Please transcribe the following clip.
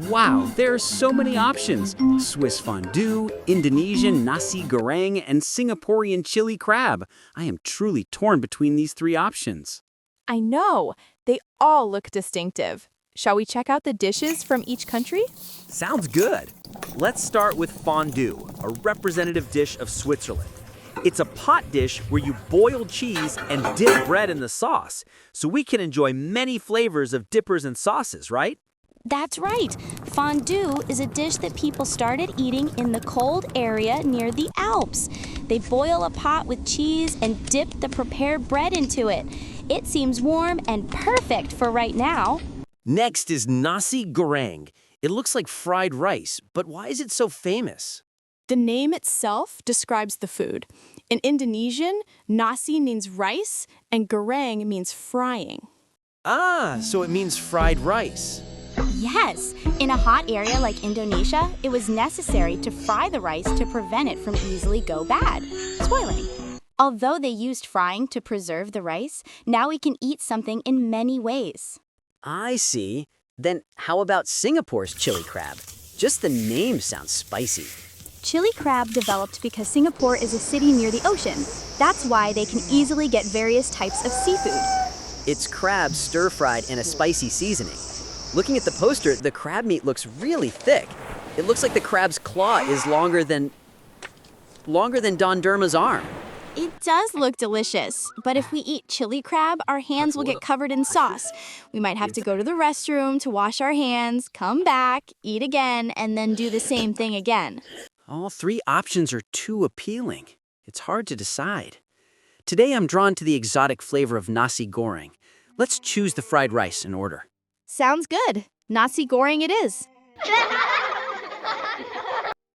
Wow, there are so many options. Swiss fondue, Indonesian nasi goreng, and Singaporean chili crab. I am truly torn between these three options. I know. They all look distinctive. Shall we check out the dishes from each country? Sounds good. Let's start with fondue, a representative dish of Switzerland. It's a pot dish where you boil cheese and dip bread in the sauce, so we can enjoy many flavors of dippers and sauces, right? That's right. Fondue is a dish that people started eating in the cold area near the Alps. They boil a pot with cheese and dip the prepared bread into it. It seems warm and perfect for right now. Next is nasi goreng. It looks like fried rice, but why is it so famous? The name itself describes the food. In Indonesian, nasi means rice and goreng means frying. Ah, so it means fried rice. Yes, in a hot area like Indonesia, it was necessary to fry the rice to prevent it from easily go bad, spoiling. Although they used frying to preserve the rice, now we can eat something in many ways. I see. Then how about Singapore's chili crab? Just the name sounds spicy. Chili crab developed because Singapore is a city near the ocean. That's why they can easily get various types of seafood. It's crab stir-fried in a spicy seasoning. Looking at the poster, the crab meat looks really thick. It looks like the crab's claw is longer than Don Derma's arm. It does look delicious, but if we eat chili crab, our hands will get covered in sauce. We might have to go to the restroom to wash our hands, come back, eat again, and then do the same thing again. All three options are too appealing. It's hard to decide. Today I'm drawn to the exotic flavor of nasi goreng. Let's choose the fried rice in order. Sounds good. Nasi goreng it is.